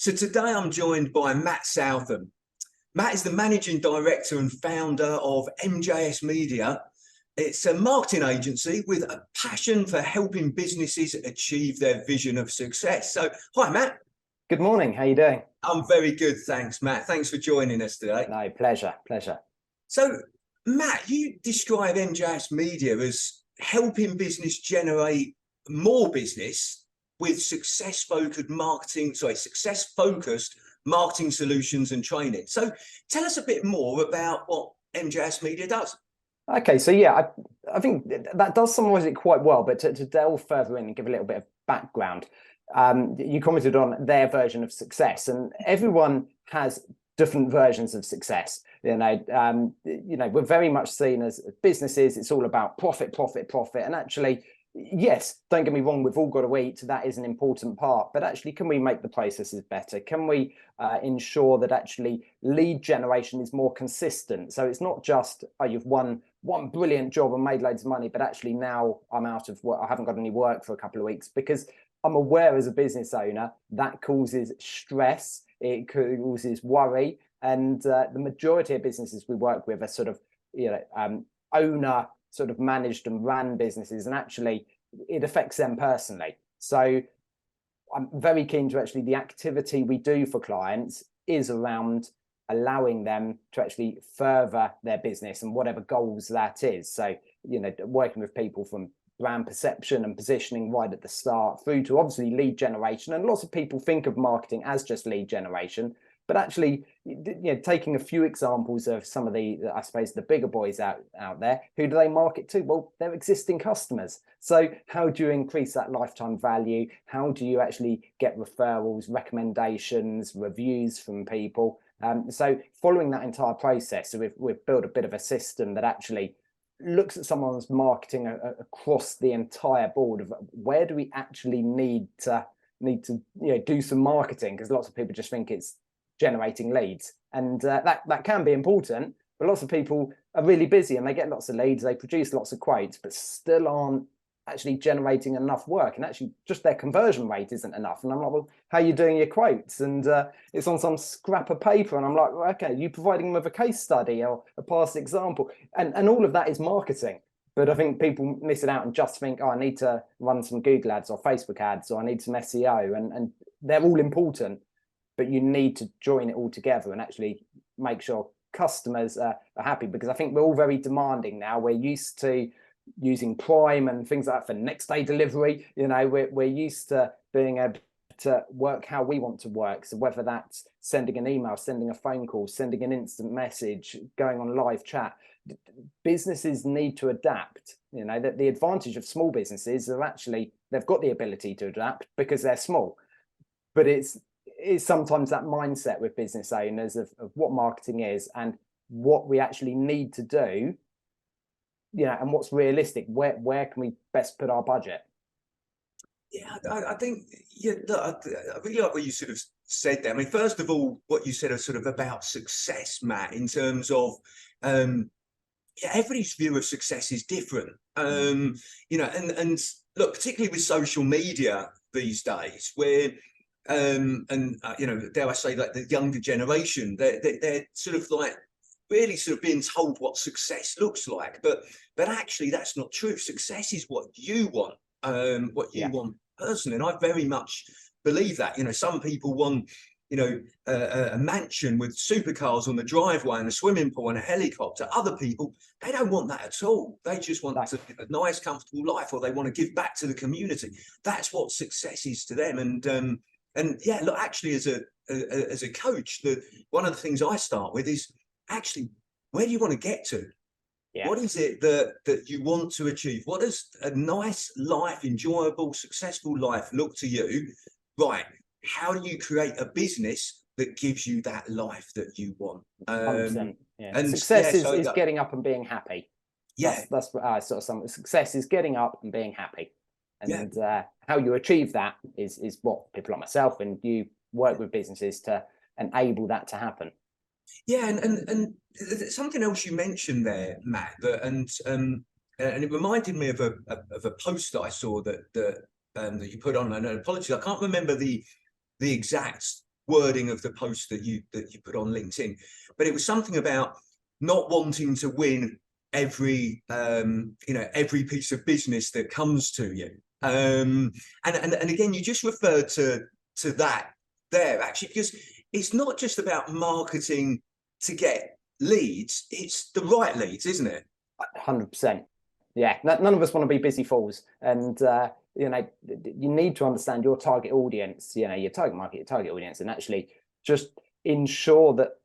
So today I'm joined by Matt Southam. Matt is the managing director and founder of MJS Media. It's a marketing agency with a passion for helping businesses achieve their vision of success. So, hi, Matt. Good morning. How you doing? I'm very good, thanks, Matt. Thanks for joining us today. No, pleasure. So, Matt, you describe MJS Media as helping business generate more business with success-focused marketing solutions and training. So tell us a bit more about what MJS Media does. Okay, so yeah, I think that does summarize it quite well, but to delve further in and give a little bit of background, you commented on their version of success, and everyone has different versions of success. We're very much seen as businesses, it's all about profit, and actually, yes, don't get me wrong, we've all got to eat, that is an important part, but actually, can we make the processes better? Can we ensure that actually lead generation is more consistent? So it's not just, oh, you've won one brilliant job and made loads of money, but actually now I'm out of work, I haven't got any work for a couple of weeks, because I'm aware as a business owner that causes stress, it causes worry, and the majority of businesses we work with are sort of, owner sort of managed and ran businesses, and actually it affects them personally. So I'm very keen to actually, the activity we do for clients is around allowing them to actually further their business and whatever goals that is. So, working with people from brand perception and positioning right at the start through to obviously lead generation. And lots of people think of marketing as just lead generation, but actually, taking a few examples of some of the, I suppose, the bigger boys out there, who do they market to? Well, they're existing customers. So how do you increase that lifetime value? How do you actually get referrals, recommendations, reviews from people? So following that entire process, so we've built a bit of a system that actually looks at someone's marketing across the entire board of where do we actually need to do some marketing, because lots of people just think it's generating leads, and that can be important, but lots of people are really busy and they get lots of leads, they produce lots of quotes, but still aren't actually generating enough work, and actually just their conversion rate isn't enough. And I'm like, well, how are you doing your quotes? And it's on some scrap of paper, and I'm like, well, okay, you providing them with a case study or a past example, and all of that is marketing. But I think people miss it out and just think, oh, I need to run some Google ads or Facebook ads, or I need some SEO, and they're all important, but you need to join it all together and actually make sure customers are happy, because I think we're all very demanding now. We're used to using Prime and things like that for next day delivery. We're used to being able to work how we want to work. So whether that's sending an email, sending a phone call, sending an instant message, going on live chat, businesses need to adapt. That the advantage of small businesses are actually they've got the ability to adapt because they're small, but it's sometimes that mindset with business owners of what marketing is and what we actually need to do, and what's realistic. Where can we best put our budget? Yeah, I think, I really like what you sort of said there. I mean, first of all, what you said are sort of about success, Matt, in terms of, everybody's view of success is different. And look, particularly with social media these days, where dare I say, like the younger generation, they're sort of like really sort of being told what success looks like, but actually that's not true. Success is what you want, want personally, and I very much believe that. Some people want a mansion with supercars on the driveway and a swimming pool and a helicopter. Other people, they don't want that at all. They just want a nice, comfortable life, or they want to give back to the community. That's what success is to them. And yeah, look, actually, as a coach, one of the things I start with is actually, where do you want to get to? Yeah. What is it that you want to achieve? What does a nice life, enjoyable, successful life look to you? Right. How do you create a business that gives you that life that you want? 100%. Yeah. And success is getting up and being happy. Yeah. That's what I sort of sum. Success is getting up and being happy. And how you achieve that is what people like myself and you work with businesses to enable that to happen. Yeah, and something else you mentioned there, Matt, and it reminded me of a post that I saw that you put on. And apologies, I can't remember the exact wording of the post that you put on LinkedIn, but it was something about not wanting to win every every piece of business that comes to you. And again, you just referred to that there, actually, because it's not just about marketing to get leads, it's the right leads, isn't it? 100%. Yeah, none of us want to be busy fools, and you need to understand your target audience, your target market, your target audience, and actually just ensure that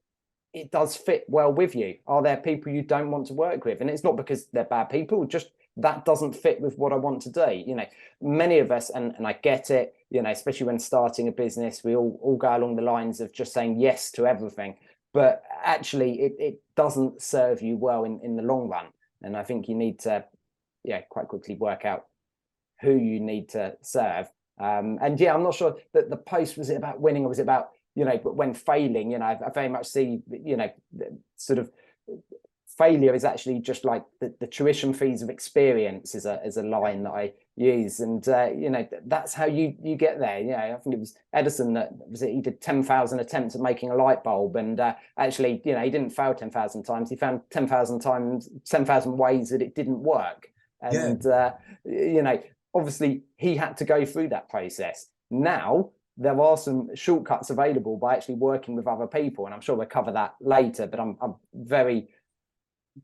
it does fit well with you. Are there people you don't want to work with? And it's not because they're bad people, just that doesn't fit with what I want to do. Many of us, and I get it, especially when starting a business, we all go along the lines of just saying yes to everything, but actually it doesn't serve you well in the long run. And I think you need to quite quickly work out who you need to serve. And yeah, I'm not sure that the post, was it about winning, or was it about, but when failing, I very much see, sort of failure is actually just like the tuition fees of experience is a line that I use. And, that's how you get there. I think it was Edison he did 10,000 attempts at making a light bulb. And actually, he didn't fail 10,000 times. He found 10,000 ways that it didn't work. And, obviously he had to go through that process. Now, there are some shortcuts available by actually working with other people. And I'm sure we'll cover that later, but I'm very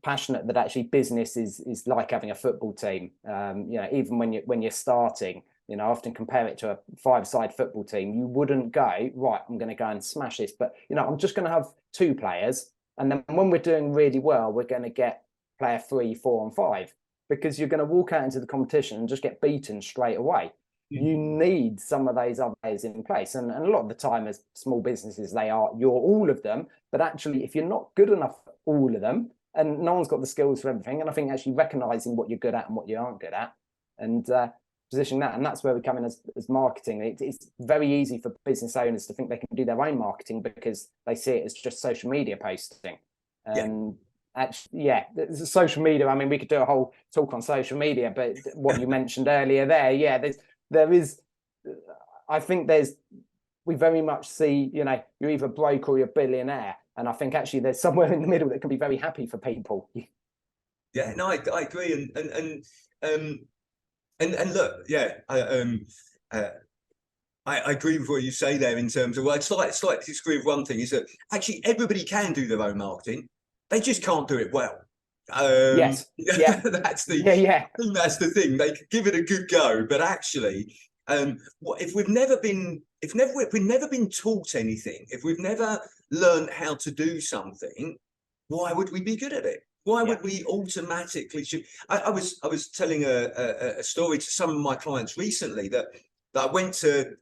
passionate that actually business is like having a football team. Even when you're starting, I often compare it to a 5-side football team. You wouldn't go, right, I'm going to go and smash this, but I'm just going to have 2 players, and then when we're doing really well, we're going to get player 3, 4 and 5, because you're going to walk out into the competition and just get beaten straight away. You need some of those other players in place, and a lot of the time as small businesses, you're all of them, but actually if you're not good enough for all of them, and no one's got the skills for everything. And I think actually recognizing what you're good at and what you aren't good at, and positioning that. And that's where we come in as marketing. It's very easy for business owners to think they can do their own marketing because they see it as just social media posting. Actually, social media. I mean, we could do a whole talk on social media, but what you mentioned earlier there is, I think we very much see, you're either broke or you're a billionaire. And I think actually there's somewhere in the middle that can be very happy for people. Yeah, no, I agree. And look, I agree with what you say there in terms of, well, it's slightly disagree with one thing, is that actually everybody can do their own marketing. They just can't do it well. Yes. Yeah. That's the thing. They could give it a good go, but actually, if we've never been taught anything, if we've never learned how to do something, why would we be good at it? Why would we automatically? I was telling a story to some of my clients recently that I went to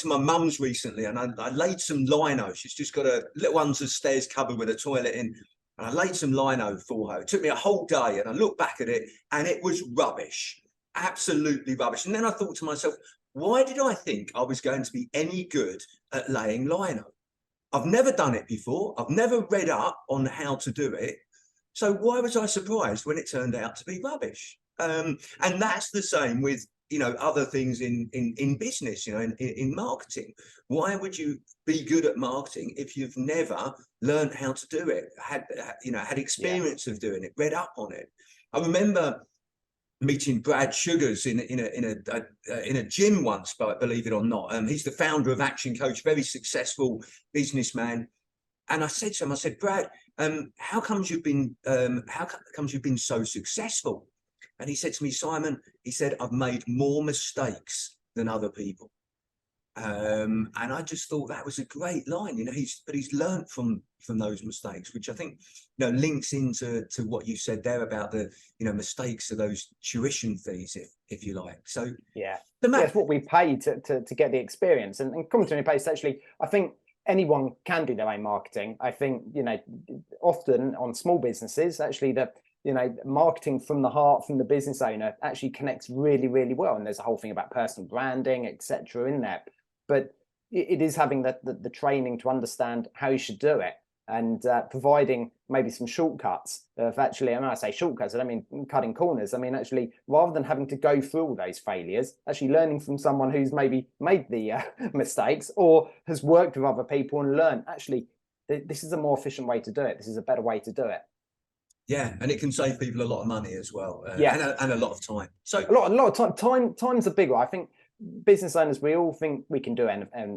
my mum's recently, and I laid some lino. She's just got a little one's stairs cupboard with a toilet in. And I laid some lino for her. It took me a whole day, and I looked back at it and it was rubbish, absolutely rubbish. And then I thought to myself, why did I think I was going to be any good at laying lino? I've never done it before. I've never read up on how to do it. So why was I surprised when it turned out to be rubbish? And that's the same with, other things in business, in marketing. Why would you be good at marketing if you've never learned how to do it, had experience of doing it, read up on it? I remember meeting Brad Sugars in a gym once, but believe it or not, he's the founder of Action Coach, very successful businessman. And I said to him, Brad, how comes you've been so successful? And he said to me, Simon, he said, I've made more mistakes than other people. And I just thought that was a great line. He's learned from those mistakes, which I think links into what you said there about the mistakes of those tuition fees, if you like. So that's what we pay to get the experience. And coming to any place, actually, I think anyone can do their own marketing. I think often on small businesses, actually marketing from the heart, from the business owner, actually connects really, really well. And there's a whole thing about personal branding, etc. in there. But it is having the training to understand how you should do it, and providing maybe some shortcuts of actually, and when I say shortcuts, I don't mean cutting corners. I mean, actually, rather than having to go through all those failures, actually learning from someone who's maybe made the mistakes or has worked with other people and learned, actually, this is a more efficient way to do it. This is a better way to do it. Yeah, and it can save people a lot of money as well, Yeah, and a lot of time. So a lot of time's a big one. I think business owners, we all think we can do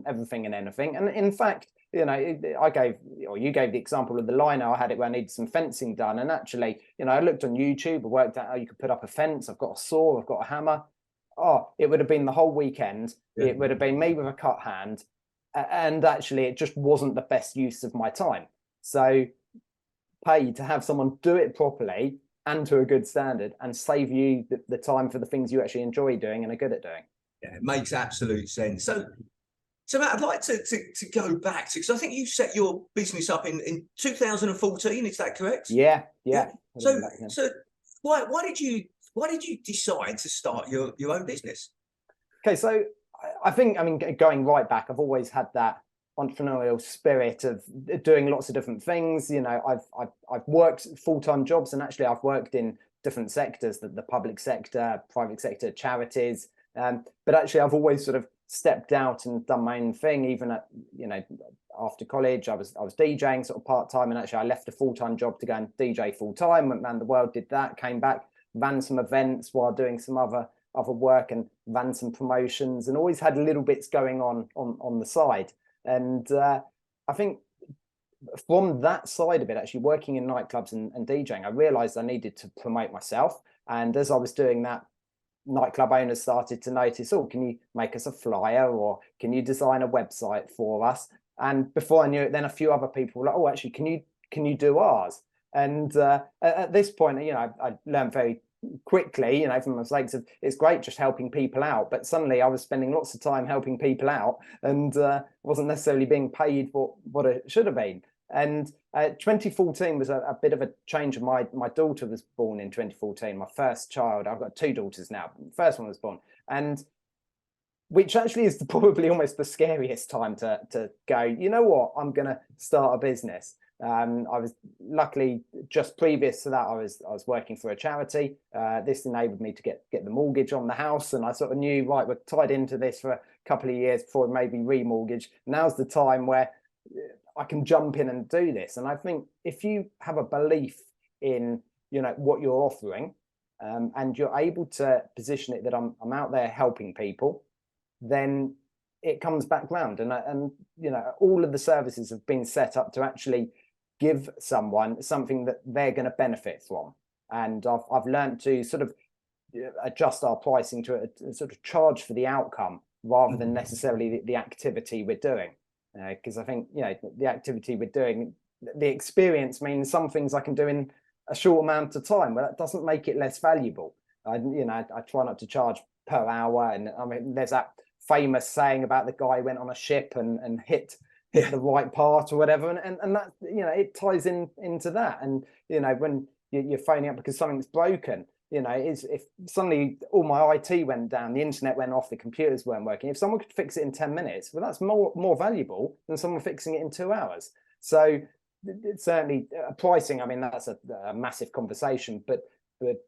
everything and anything, and in fact, you gave the example of the liner. I had it where I needed some fencing done, and actually, I looked on YouTube, I worked out how you could put up a fence. I've got a saw, I've got a hammer. Oh, it would have been the whole weekend. Yeah. It would have been me with a cut hand, and actually, it just wasn't the best use of my time. So pay to have someone do it properly and to a good standard and save you the time for the things you actually enjoy doing and are good at doing. Yeah, it makes absolute sense. So Matt, I'd like to go back to, because I think you set your business up in 2014. Is that correct? Yeah. So why did you decide to start your own business? Okay, so I think, going right back, I've always had that entrepreneurial spirit of doing lots of different things. I've worked full-time jobs, and actually I've worked in different sectors, the public sector, private sector, charities. But actually I've always sort of stepped out and done my own thing. Even at, after college, I was DJing sort of part-time, and actually I left a full-time job to go and DJ full-time, went around the world, did that, came back, ran some events while doing some other work, and ran some promotions, and always had little bits going on the side. And I think from that side of it, actually working in nightclubs and DJing, I realized I needed to promote myself. And as I was doing that, nightclub owners started to notice, oh, can you make us a flyer, or can you design a website for us? And before I knew it, then a few other people were like, oh, actually, can you do ours? And at this point, I learned very quickly, from the mistakes of, it's great just helping people out, but suddenly I was spending lots of time helping people out, and wasn't necessarily being paid for what it should have been. And 2014 was a bit of a change. My daughter was born in 2014, my first child. I've got 2 daughters now. The first one was born, and which actually is probably almost the scariest time to go, you know what, I'm going to start a business. I was luckily, just previous to that, I was working for a charity. This enabled me to get the mortgage on the house, and I sort of knew, right, we're tied into this for a couple of years before maybe remortgage. Now's the time where I can jump in and do this. And I think if you have a belief in what you're offering, and you're able to position it that I'm out there helping people, then it comes back round. And all of the services have been set up to actually give someone something that they're going to benefit from. And I've learned to sort of adjust our pricing to a sort of charge for the outcome rather than necessarily the activity we're doing. Because I think, the activity we're doing, the experience means some things I can do in a short amount of time. Well, that doesn't make it less valuable. I try not to charge per hour. And I mean, there's that famous saying about the guy who went on a ship and hit the right part or whatever, and that it ties into that. And when you're phoning up because something's broken, if suddenly all my IT went down, the internet went off, the computers weren't working, if someone could fix it in 10 minutes, well, that's more valuable than someone fixing it in 2 hours. So it's certainly pricing. I mean, that's a massive conversation, but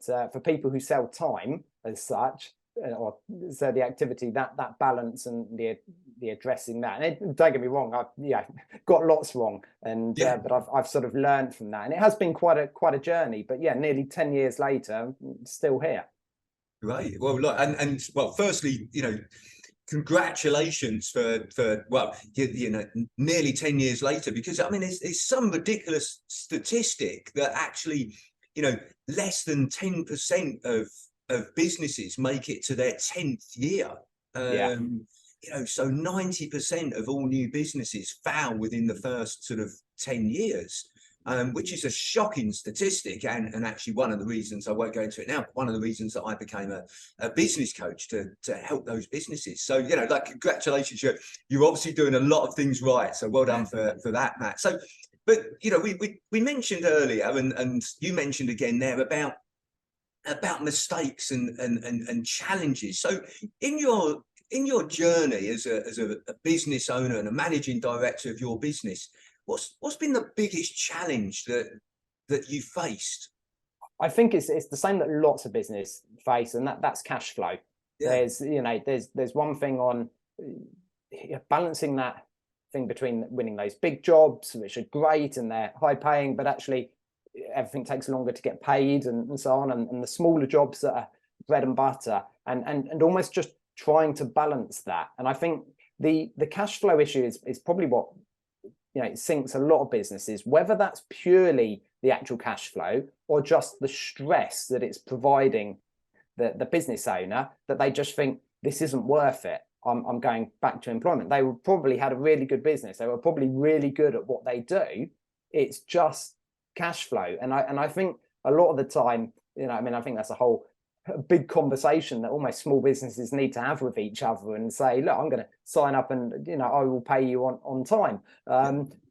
for people who sell time as such, or so the activity, that balance and the addressing that, and don't get me wrong, I've got lots wrong, and but I've sort of learned from that, and it has been quite a journey. But nearly 10 years later, still here. Right. Well, look, and well, firstly, congratulations for nearly 10 years later, because I mean, it's some ridiculous statistic that actually less than 10% of businesses make it to their 10th year. So 90% of all new businesses fail within the first sort of 10 years, which is a shocking statistic. And actually one of the reasons, I won't go into it now, but one of the reasons that I became a business coach to help those businesses. So, congratulations. You're obviously doing a lot of things right. So well done for that, Matt. So, but, we mentioned earlier, and you mentioned again there about mistakes and challenges. So in your journey as a business owner and a managing director of your business, what's been the biggest challenge that that you faced? I think it's the same that lots of business face, and that's cash flow. Yeah. There's one thing on balancing that thing between winning those big jobs, which are great and they're high paying, but actually everything takes longer to get paid and so on, and the smaller jobs that are bread and butter, and almost just trying to balance that. And I think the cash flow issue is probably what it sinks a lot of businesses, whether that's purely the actual cash flow or just the stress that it's providing the business owner, that they just think this isn't worth it. I'm going back to employment. They probably had a really good business. They were probably really good at what they do. It's just cash flow. And I think a lot of the time, I think that's a big conversation that almost small businesses need to have with each other and say, look, I'm going to sign up and, I will pay you on time.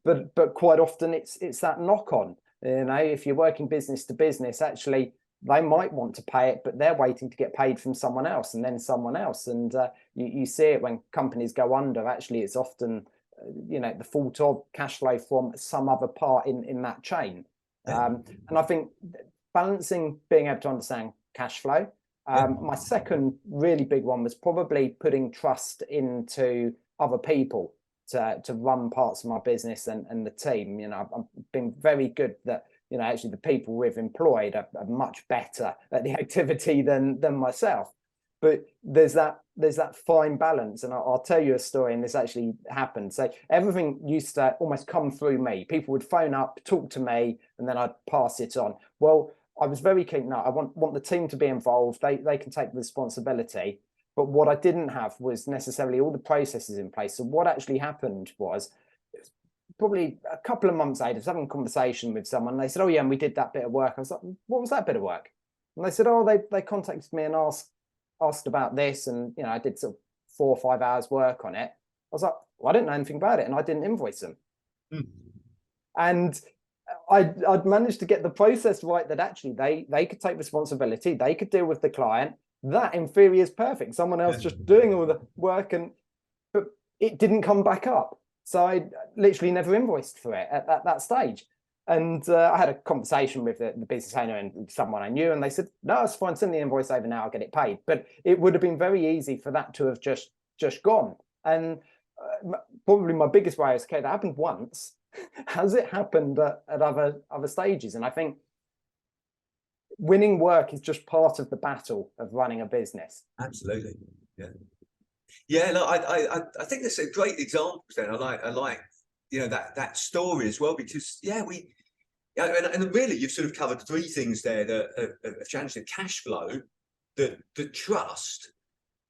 But quite often it's that knock on, if you're working business to business, actually, they might want to pay it, but they're waiting to get paid from someone else and then someone else. And you see it when companies go under. Actually, it's often, the fault of cash flow from some other part in that chain. And I think balancing being able to understand cash flow. My second really big one was probably putting trust into other people to run parts of my business and the team. I've been very good that actually the people we've employed are much better at the activity than myself. But there's that fine balance, and I'll tell you a story, and this actually happened. So everything used to almost come through me. People would phone up, talk to me, and then I'd pass it on. Well, I was very keen. No, I want the team to be involved. They can take responsibility. But what I didn't have was necessarily all the processes in place. So what actually happened was, probably a couple of months later, I was having a conversation with someone. They said, "Oh yeah, and we did that bit of work." I was like, "What was that bit of work?" And they said, "Oh, they contacted me and asked about this, and I did sort of 4 or 5 hours work on it." I was like, "Well, I didn't know anything about it, and I didn't invoice them." And I'd managed to get the process right, that actually they could take responsibility, they could deal with the client. That in theory is perfect. Someone else just doing all the work, but it didn't come back up. So I literally never invoiced for it at that stage. And I had a conversation with the business owner and someone I knew, and they said, "No, it's fine. Send the invoice over now. I'll get it paid." But it would have been very easy for that to have just gone. And probably my biggest worry is, okay, that happened once. Has it happened at other stages? And I think winning work is just part of the battle of running a business. Absolutely, yeah. Look, I think there's a great examples there. I like that story as well, because and really you've sort of covered 3 things there that have changed: the cash flow, the trust,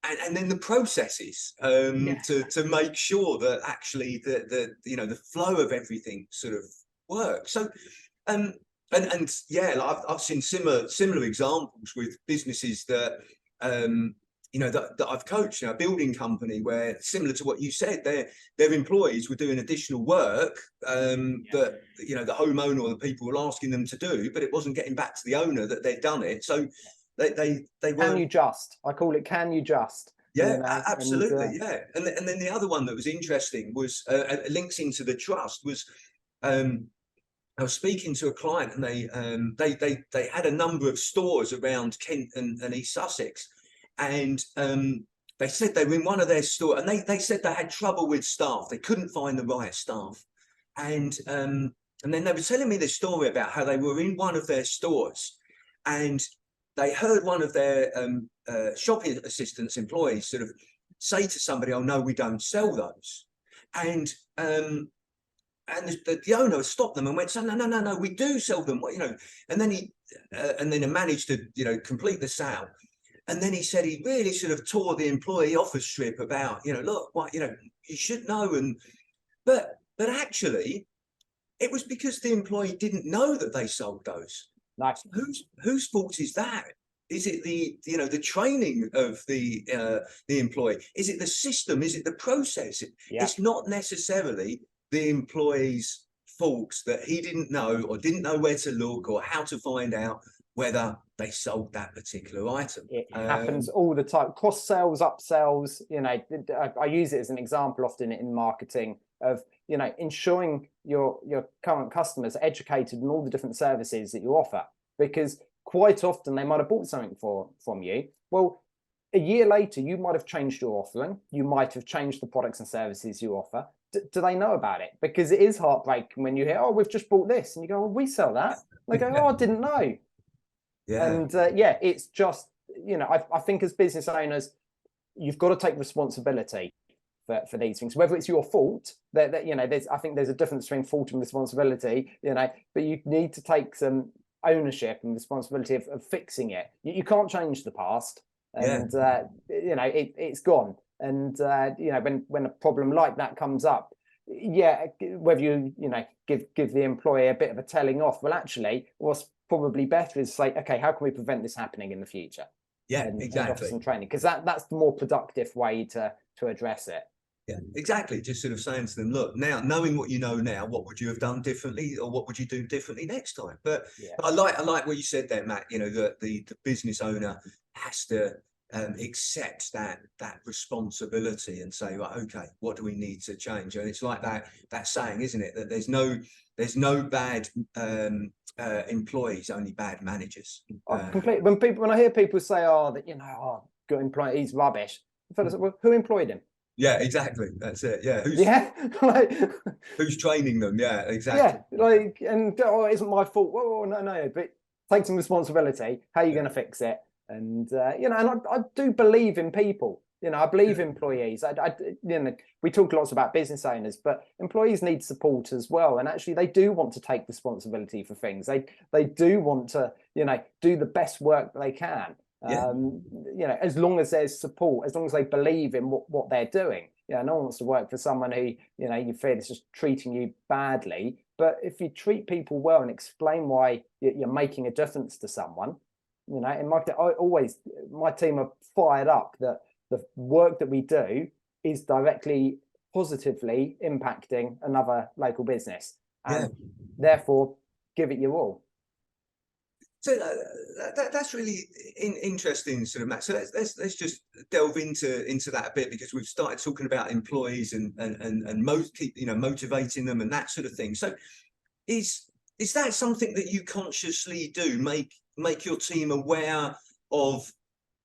and then the processes to make sure that actually the flow of everything sort of works. So I've seen similar examples with businesses that that I've coached. A building company where, similar to what you said, their employees were doing additional work that the homeowner or the people were asking them to do, but it wasn't getting back to the owner that they'd done it. So they were. Can you just? I call it, can you just? Yeah, absolutely. And then the other one that was interesting was links into the trust was. I was speaking to a client, and they had a number of stores around Kent and East Sussex, and they said they were in one of their stores, and they said they had trouble with staff. They couldn't find the right staff, and then they were telling me this story about how they were in one of their stores, and they heard one of their shopping assistants, employees, sort of say to somebody, "Oh no, we don't sell those," and the owner stopped them and went, "So no, we do sell them." And then he managed to complete the sale. And then he said he really sort of tore the employee off a strip about, look, what you should know. But actually, it was because the employee didn't know that they sold those. Nice. Whose fault is that? Is it the training of the employee? Is it the system? Is it the process? It's not necessarily the employee's fault that he didn't know or didn't know where to look or how to find out whether they sold that particular item. It happens all the time. Cross sales, upsells. I use it as an example often in marketing of ensuring your current customers educated on all the different services that you offer, because quite often they might have bought something from you. Well, a year later, you might have changed your offering. You might have changed the products and services you offer. Do they know about it? Because it is heartbreaking when you hear, oh, we've just bought this. And you go, well, we sell that. And they go, oh, I didn't know. Yeah. And it's just, I think as business owners, you've got to take responsibility for these things, whether it's your fault, that I think there's a difference between fault and responsibility, but you need to take some ownership and responsibility of fixing it. You can't change the past. And it's gone. And when a problem like that comes up, whether you give the employee a bit of a telling off, well, actually, what's probably better is say, okay, how can we prevent this happening in the future? Exactly. And offer some training, because that's the more productive way to address it. Yeah, exactly. Just sort of saying to them, look, now knowing what you know now, what would you have done differently, or what would you do differently next time? But I like what you said there, Matt. The business owner has to accept that responsibility and say, right, okay, what do we need to change? And it's like that saying, isn't it, that there's no bad employees, only bad managers. Completely. When I hear people say, good employee, he's rubbish, well, who employed him? Yeah, exactly. That's it. Yeah. Who's training them? Yeah, exactly. Yeah, it isn't my fault. Whoa, no, but take some responsibility. How are you going to fix it? And and I do believe in people. I believe employees. We talk lots about business owners, but employees need support as well. And actually, they do want to take responsibility for things. They do want to, do the best work they can. As long as there's support, as long as they believe in what they're doing. No one wants to work for someone who, you feel is just treating you badly. But if you treat people well and explain why you're making a difference to someone, in my team are fired up that the work that we do is directly positively impacting another local business, and therefore give it your all. So that's really interesting, sort of, Matt. So let's just delve into that a bit, because we've started talking about employees and motivating them and that sort of thing. So is that something that you consciously do, make your team aware of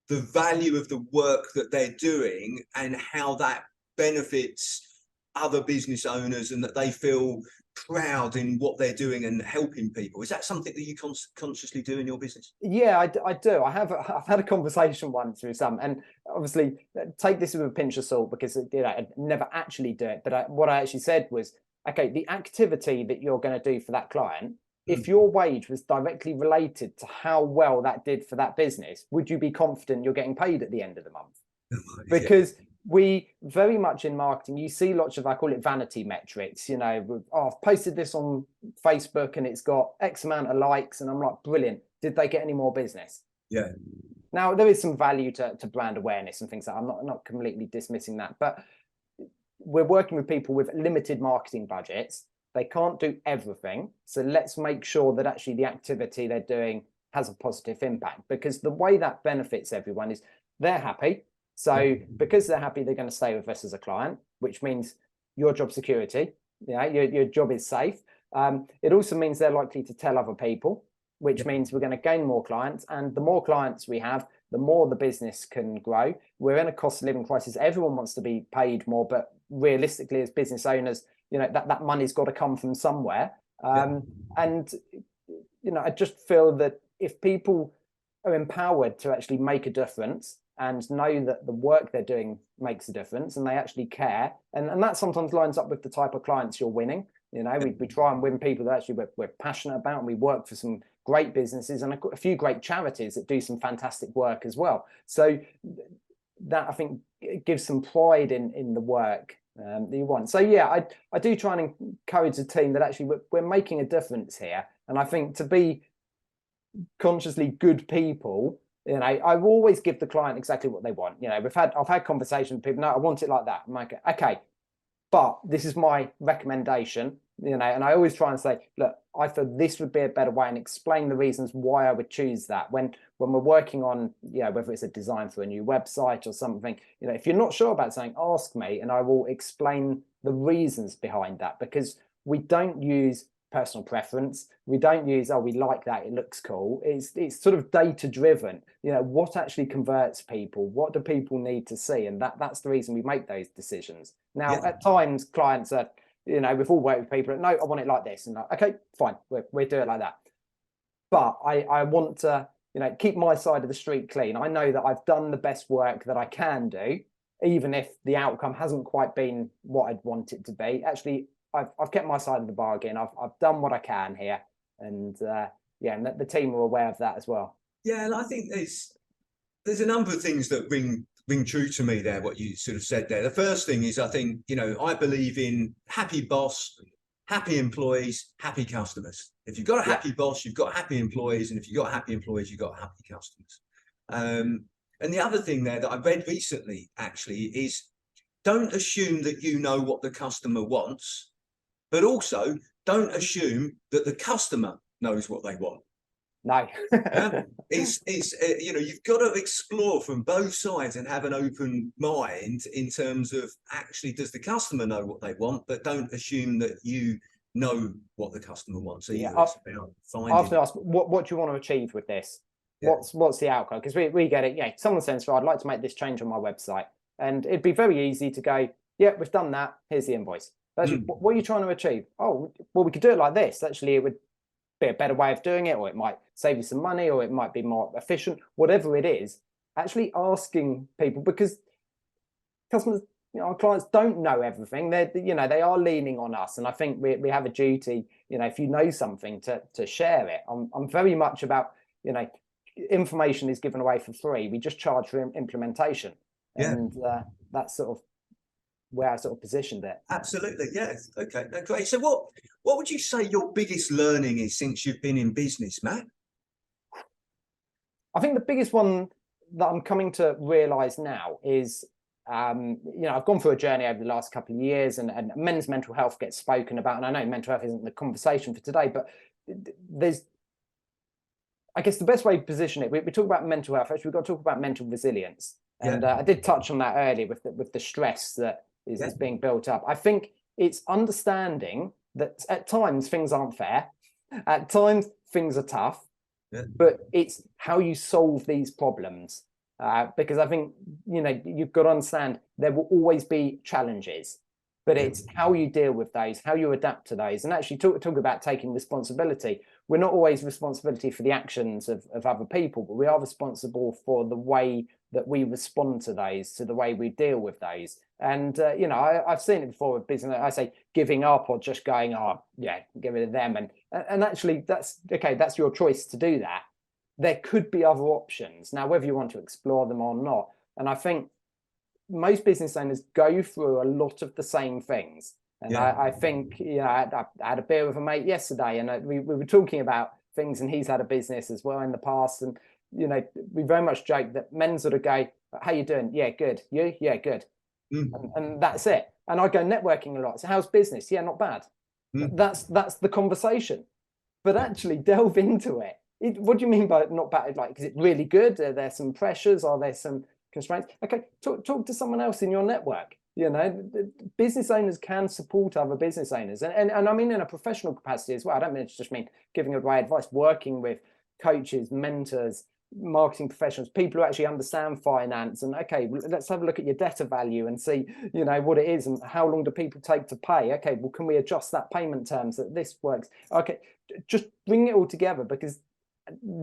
the value of the work that they're doing and how that benefits other business owners, and that they feel proud in what they're doing and helping people? Is that something that you consciously do in your business? Yeah, I do. I've had a conversation once with some, and obviously take this with a pinch of salt, because I never actually do it. But what I actually said was, okay, the activity that you're going to do for that client, if your wage was directly related to how well that did for that business, would you be confident you're getting paid at the end of the month? Because we very much in marketing, you see lots of, I call it vanity metrics, I've posted this on Facebook and it's got X amount of likes, and I'm like, brilliant. Did they get any more business? Yeah. Now, there is some value to brand awareness and things like that. I'm not completely dismissing that, but we're working with people with limited marketing budgets. They can't do everything. So let's make sure that actually the activity they're doing has a positive impact, because the way that benefits everyone is they're happy. So because they're happy, they're going to stay with us as a client, which means your job security, your job is safe. It also means they're likely to tell other people, which means we're going to gain more clients. And the more clients we have, the more the business can grow. We're in a cost of living crisis. Everyone wants to be paid more, but realistically, as business owners, that money's got to come from somewhere. And I just feel that if people are empowered to actually make a difference and know that the work they're doing makes a difference, and they actually care, and that sometimes lines up with the type of clients you're winning. We try and win people that actually we're passionate about, and we work for some great businesses and a few great charities that do some fantastic work as well. So that, I think, gives some pride in the work that you want. So I do try and encourage the team that actually we're making a difference here. And I think to be consciously good people, I will always give the client exactly what they want. I've had conversations with people, no, I want it like that. I'm like, okay, but this is my recommendation, and I always try and say, look, I feel this would be a better way, and explain the reasons why I would choose that. When we're working on, whether it's a design for a new website or something, if you're not sure about something, ask me, and I will explain the reasons behind that, because we don't use personal preference. We don't use, oh, we like that, it looks cool. It's sort of data driven. You know, what actually converts people? What do people need to see? And that's the reason we make those decisions. Now, at times, clients are, you know, we've all worked with people that, no, I want it like this. And like, okay, fine, we'll do it like that. But I want to, you know, keep my side of the street clean. I know that I've done the best work that I can do, even if the outcome hasn't quite been what I'd want it to be. Actually, I've kept my side of the bargain. I've done what I can here, and and the team are aware of that as well. Yeah, and I think there's a number of things that ring true to me there. What you sort of said there. The first thing is, I think, you know, I believe in happy boss, happy employees, happy customers. If you've got a happy boss, you've got happy employees, and if you've got happy employees, you've got happy customers. And the other thing there that I read recently actually is, don't assume that you know what the customer wants. But also, don't assume that the customer knows what they want. No. It's you know, you've got to explore from both sides and have an open mind in terms of, actually, does the customer know what they want? But don't assume that you know what the customer wants. So I often ask, what do you want to achieve with this? What's the outcome? Because we get it. Yeah, someone says, I'd like to make this change on my website, and it'd be very easy to go, yeah, we've done that. Here's the invoice. Actually, what are you trying to achieve? Oh, well, we could do it like this. Actually, it would be a better way of doing it, or it might save you some money, or it might be more efficient. Whatever it is, actually asking people, because customers, you know, our clients don't know everything. They are leaning on us, and I think we have a duty. You know, if you know something, to share it. I'm very much about, you know, information is given away for free. We just charge for implementation, and that's sort of where I sort of positioned it. Absolutely, yes. Okay, great. So what would you say your biggest learning is since you've been in business, Matt? I think the biggest one that I'm coming to realize now is, you know, I've gone through a journey over the last couple of years, and men's mental health gets spoken about. And I know mental health isn't the conversation for today, but there's, I guess the best way to position it, we talk about mental health, actually we've got to talk about mental resilience. And I did touch on that earlier with the stress that is being built up. I think it's understanding that at times things aren't fair, at times things are tough, but it's how you solve these problems. Because I think, you know, you've got to understand there will always be challenges, but it's how you deal with those, how you adapt to those, and actually talk about taking responsibility. We're not always responsibility for the actions of other people, but we are responsible for the way that we respond to those, to the way we deal with those. And, you know, I've seen it before with business. I say giving up, or just going, oh, yeah, give it to them. And actually, that's okay. That's your choice to do that. There could be other options. Now, whether you want to explore them or not. And I think most business owners go through a lot of the same things. And I think, you know, I had a beer with a mate yesterday, and we were talking about things, and he's had a business as well in the past. And, you know, we very much joke that men sort of go, how you doing? Yeah, good. You? Yeah, good. And that's it. And I go networking a lot. So how's business? Yeah, not bad. That's the conversation. But actually delve into it. What do you mean by not bad? Like, is it really good? Are there some pressures? Are there some constraints? Okay, talk to someone else in your network. You know, business owners can support other business owners. And I mean in a professional capacity as well. I don't mean to just mean giving away advice, working with coaches, mentors, marketing professionals, people who actually understand finance. And okay, let's have a look at your debtor value and see, you know, what it is and how long do people take to pay. Okay, well, can we adjust that payment terms that this works? Okay, just bring it all together, because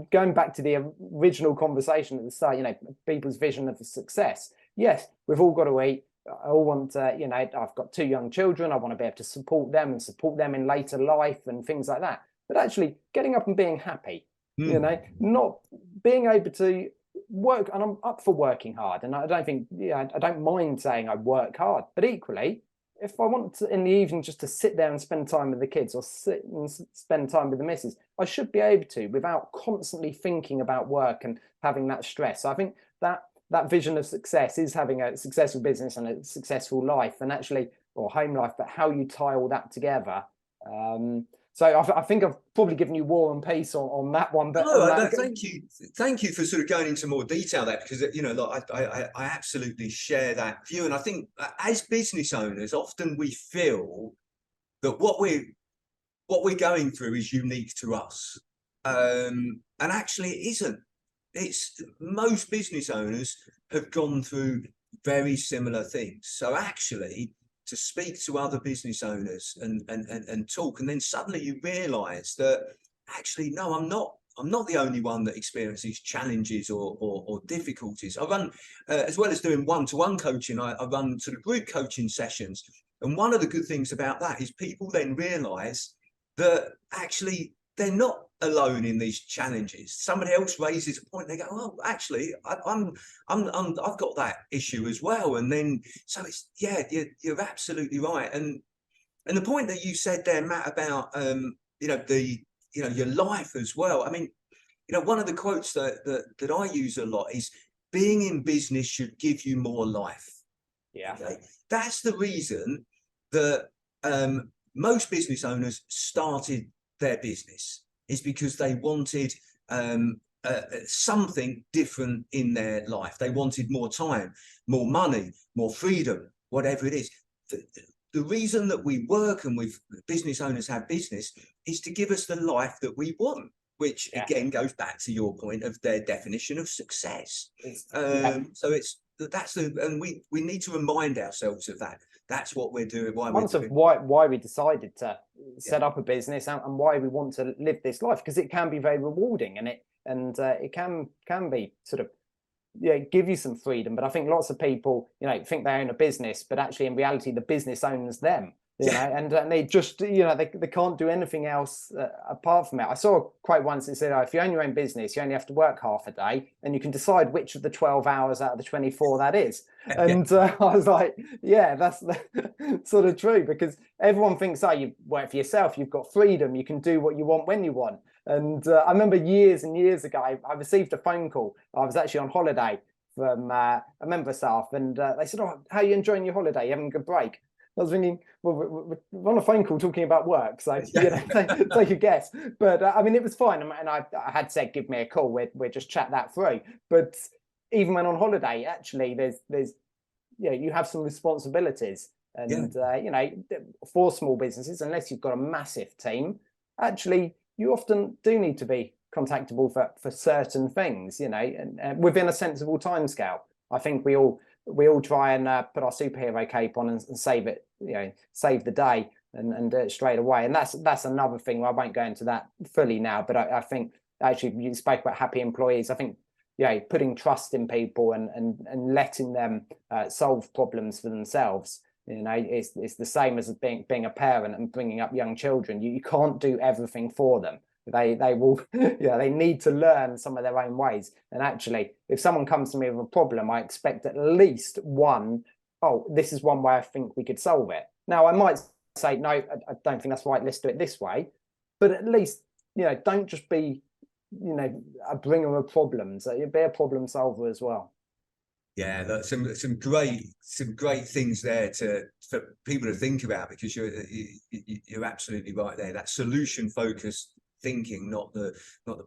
going back to the original conversation at the start, you know, people's vision of success. Yes, we've all got to eat. I all want to, you know, I've got 2 young children. I want to be able to support them and support them in later life and things like that. But actually getting up and being happy, you know, not being able to work. And I'm up for working hard. And I don't think, I don't mind saying I work hard, but equally, if I want to in the evening just to sit there and spend time with the kids, or sit and spend time with the missus, I should be able to without constantly thinking about work and having that stress. So I think that vision of success is having a successful business and a successful life, and actually, or home life, but how you tie all that together. So I think I've probably given you war and peace on that one. But no, thank you for sort of going into more detail there, because, you know, like, I absolutely share that view. And I think as business owners, often we feel that what we're going through is unique to us. And actually it isn't. It's most business owners have gone through very similar things. So actually to speak to other business owners and talk, and then suddenly you realize that actually, no, I'm not the only one that experiences challenges or difficulties. I run, as well as doing one-to-one coaching, I run sort of group coaching sessions. And one of the good things about that is people then realize that actually they're not alone in these challenges. Somebody else raises a point, they go, oh, actually, I've got that issue as well. And then, so it's, yeah, you're absolutely right. And the point that you said there, Matt, about, your life as well. I mean, one of the quotes that I use a lot is, being in business should give you more life. Yeah. Okay? That's the reason that most business owners started their business, is because they wanted something different in their life. They wanted more time, more money, more freedom, whatever it is. The reason that we work and with business owners have business is to give us the life that we want, which again goes back to your point of their definition of success. So and we need to remind ourselves of that. That's what we're doing. Why we decided to set up a business, and why we want to live this life, because it can be very rewarding, and it can be sort of give you some freedom. But I think lots of people think they own a business, but actually in reality the business owns them. And they just they can't do anything else apart from it. I saw a quote once that said, if you own your own business, you only have to work half a day, and you can decide which of the 12 hours out of the 24 that is. And I was like, yeah, that's sort of true, because everyone thinks, oh, you work for yourself, you've got freedom, you can do what you want when you want. And I remember years and years ago, I received a phone call. I was actually on holiday from a member of staff, and they said, oh, how are you enjoying your holiday? You having a good break? I was thinking, well, we're on a phone call talking about work, so take a guess. But I mean, it was fine, and I had said, give me a call. We'll just chat that through. But even when on holiday, actually, there's you have some responsibilities, and for small businesses, unless you've got a massive team, actually, you often do need to be contactable for certain things, and within a sensible timescale. I think we all try and put our superhero cape on and save it, save the day and do it straight away. And that's another thing. I won't go into that fully now, but I think actually you spoke about happy employees. I think putting trust in people and letting them solve problems for themselves. It's the same as being a parent and bringing up young children. You can't do everything for them. They will, they need to learn some of their own ways. And actually, if someone comes to me with a problem, I expect at least one, oh, this is one way I think we could solve it. Now, I might say, no, I don't think that's right, let's do it this way. But at least, don't just be, a bringer of problems. Be a problem solver as well. Yeah, that's some great things there for people to think about, because you're absolutely right there. That solution focused thinking, not the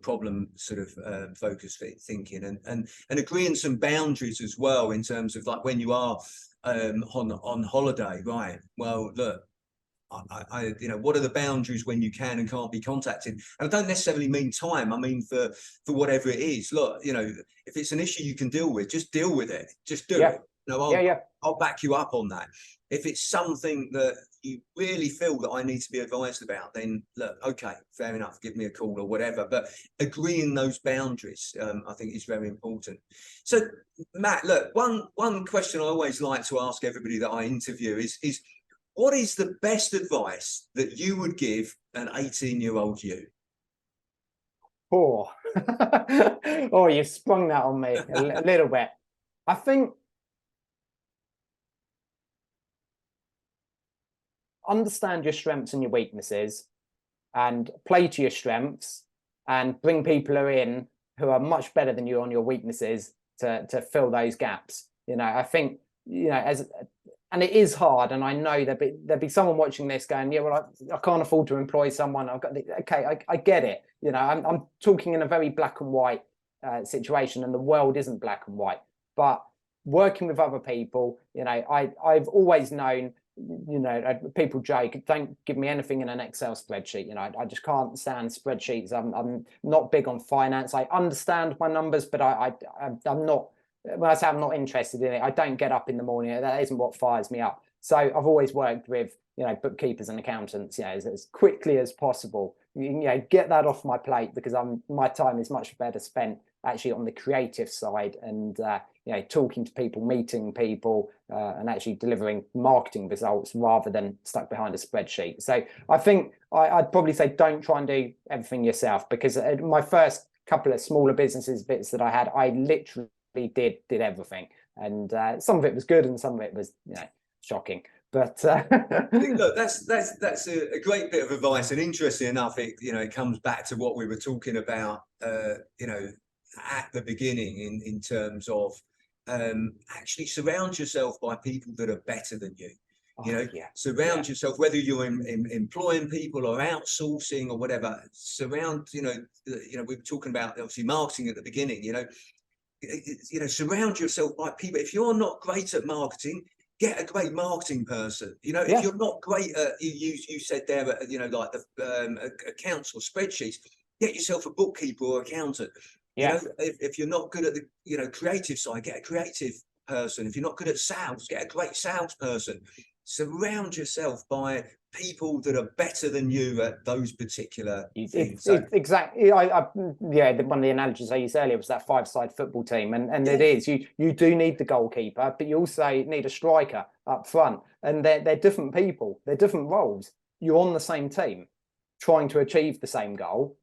problem sort of focused thinking, and agreeing some boundaries as well, in terms of like when you are on holiday, right? Well, look, what are the boundaries when you can and can't be contacted? And I don't necessarily mean time. I mean for whatever it is. Look, if it's an issue you can deal with, just deal with it. Just do it. I'll back you up on that. If it's something that you really feel that I need to be advised about, then look, okay, fair enough, give me a call or whatever. But agreeing those boundaries, I think, is very important. So, Matt, look, one question I always like to ask everybody that I interview is what is the best advice that you would give an 18-year-old you? Oh, oh, you've sprung that on me a little bit. I think understand your strengths and your weaknesses, and play to your strengths, and bring people in who are much better than you on your weaknesses to fill those gaps. I think and it is hard, and I know there'd be someone watching this going, yeah, well, I can't afford to employ someone. I get it. I'm talking in a very black and white situation, and the world isn't black and white. But working with other people, I've always known people joke, don't give me anything in an Excel spreadsheet. I just can't stand spreadsheets. I'm not big on finance. I understand my numbers, but I'm not, when I say I'm not interested in it, I don't get up in the morning. That isn't what fires me up. So I've always worked with, bookkeepers and accountants, as quickly as possible. Get that off my plate, because my time is much better spent actually on the creative side, and talking to people, meeting people, and actually delivering marketing results rather than stuck behind a spreadsheet. So I think I'd probably say don't try and do everything yourself, because my first couple of smaller bits that I had, I literally did everything, and some of it was good and some of it was shocking. But look, that's a great bit of advice, and interesting enough, it comes back to what we were talking about at the beginning in terms of actually surround yourself by people that are better than you. Surround yourself, whether you're employing people or outsourcing or whatever. Surround, we were talking about obviously marketing at the beginning. Surround yourself by people. If you're not great at marketing, get a great marketing person. If you're not great at, you said there, like the accounts or spreadsheets, get yourself a bookkeeper or accountant. If you're not good at the creative side, get a creative person. If you're not good at sales, get a great salesperson. Surround yourself by people that are better than you at those particular things. Exactly. One of the analogies I used earlier was that 5-side football team, and it is, you do need the goalkeeper, but you also need a striker up front, and they're different people, they're different roles. You're on the same team trying to achieve the same goal,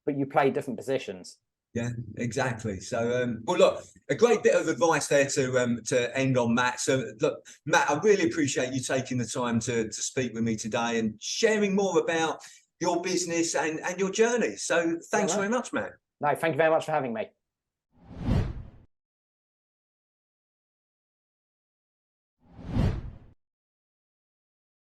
but you play different positions. Yeah, exactly. So, well, look, a great bit of advice there to end on, Matt. So, look, Matt, I really appreciate you taking the time to speak with me today and sharing more about your business and your journey. So, thanks very much, Matt. No, thank you very much for having me.